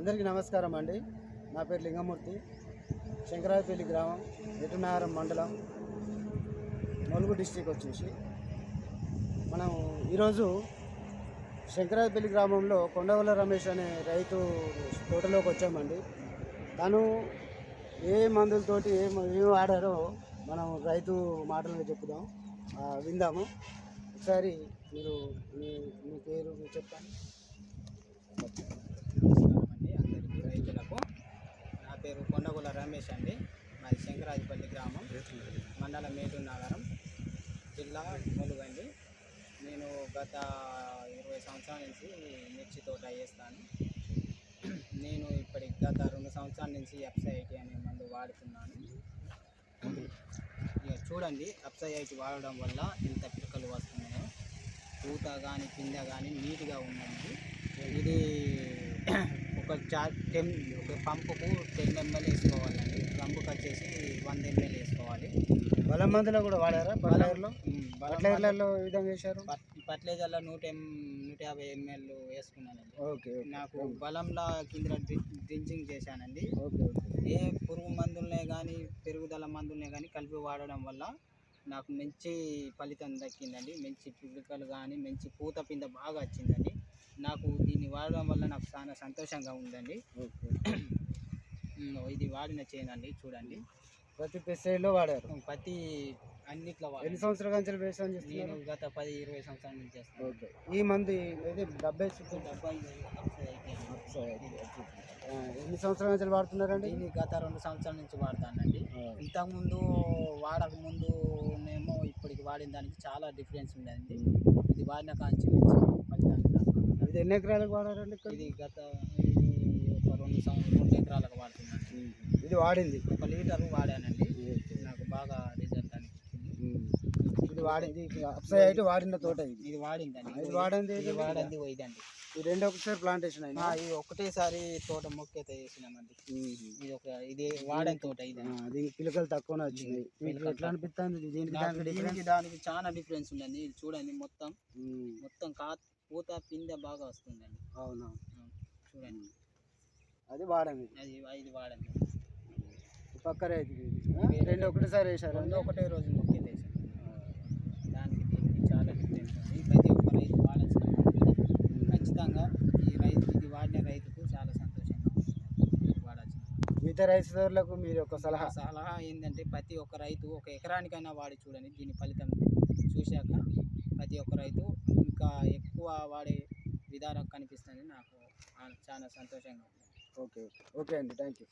అందరికీ నమస్కారం అండి. నా పేరు లింగమూర్తి. శంకరాయపల్లి గ్రామం, ఎటునారం మండలం, ములుగు డిస్టిక్ వచ్చేసి మనం ఈరోజు శంకరాయపల్లి గ్రామంలో కొండవల్ల రమేష్ అనే రైతు తోటలోకి వచ్చామండి. తను ఏ మందులతోటి ఏం వాడారో మనం రైతు మాటలను చెప్పుదాం, విందాము. ఒకసారి మీరు మీ మీ పేరు చెప్పండి. అందరికీ రైతులకు నా పేరు కొండగుల రమేష్ అండి. మాది శంకరాజపల్లి గ్రామం, మండలం మేటూరు నగరం, జిల్లా ములుగు అండి. నేను గత 20 సంవత్సరాల నుంచి మిర్చి తోట వేస్తాను. నేను ఇప్పటికి గత 2 సంవత్సరాల నుంచి ఎఫ్సైఐటి అనే మందు వాడుతున్నాను. ఇక చూడండి, ఎఫ్సైఐటి వాడడం వల్ల ఎంత పిలకలు వస్తున్నాయో, పూత కానీ పిందె కానీ నీట్గా ఉందండి. ఇది ఒక పంపుకు 10 ml వేసుకోవాలండి. పంపుకి వచ్చేసి 100 ml వేసుకోవాలి. బలం మందులో కూడా వాడారా? ఫర్టిలైజర్లలో ఏ విధంగా వేశారు? ఫర్టిలైజర్లో 150 ml వేసుకున్నానండి. ఓకే. నాకు బలంలా కింద డ్రించింగ్ చేశానండి. ఓకే. ఏ పురుగు మందులనే కానీ పెరుగుదల మందులనే కానీ కలిపి వాడడం వల్ల నాకు మంచి ఫలితం దక్కిందండి. మంచి పిలకలు కానీ మంచి పూత పిందె బాగా వచ్చిందండి. నాకు దీన్ని వాడడం వల్ల నాకు చాలా సంతోషంగా ఉందండి. ఇది వాడిన చేనండి, చూడండి. ప్రతి పెస్టిసైడ్లో వాడారు? ప్రతి అన్నిట్లో వాడారు. ఎన్ని సంవత్సరాల నుంచి వ్యవసాయం చేస్తున్నారు? నేను గత 10-20 సంవత్సరాల నుంచి చేస్తాను. ఓకే. ఈ మంది ఇది 70 ఎన్ని సంవత్సరాల నుంచి వాడుతున్నారండి? దీన్ని గత 2 సంవత్సరాల నుంచి వాడతానండి. ఇంతకుముందు వాడకముందునేమో ఇప్పటికి వాడిన దానికి చాలా డిఫరెన్స్ ఉందండి. ఇది వాడిన కాంచి ఫలితాన్ని. ఇది ఎన్ని ఎకరాలకు వాడారండి? ఇది ఒక 2 ఎకరాలకు వాడుతున్నాను. ఇది వాడింది 1 లీటరు వాడానండి. నాకు బాగా రిజల్ట్ అనిపించింది. ఇది వాడింది ఎఫ్సైఐటి వాడిన తోట ఇది వాడిందండి. ఇది వాడింది ఇదండి. ఈ రెండు ఒకసారి ప్లాంటేషన్ అయినా? ఇది ఒకటేసారి తోట మొక్కైతే వేసినామండి. ఇది వాడని తోట. దీనికి పిలకలు తక్కువనే వచ్చినాయి. మీకు ఎట్లా అనిపిస్తుంది? దానికి చాలా డిఫరెన్స్ ఉందండి. ఇది చూడండి, మొత్తం పూత పిందె బాగా వస్తుందండి. అవునా? చూడండి, అది వాడండి. ఇది వాడండి. పక్క రైతు రెండు ఒకటేసారి వేసారు? ఒకటే రోజు మొక్కైతే వేసాను. దానికి దీనికి చాలా డిఫరెన్స్ ఉంది. ప్రతి ఒక్క రైతు వాడాల్సిన ఖచ్చితంగా ఇది వాడిన రైతుకు చాలా సంతోషంగా ఉంటుంది. వాడాల్సిన మిగతా రైతులకు మీరు ఒక సలహా ఏంటంటే, ప్రతి ఒక్క రైతు ఒక ఎకరానికైనా వాడి చూడండి. దీని ఫలితం చూశాక ప్రతి ఒక్క రైతు ఇంకా ఎక్కువ వాడే విధానం కనిపిస్తుంది. నాకు చాలా సంతోషంగా ఉంది. ఓకే అండి, థ్యాంక్ యూ.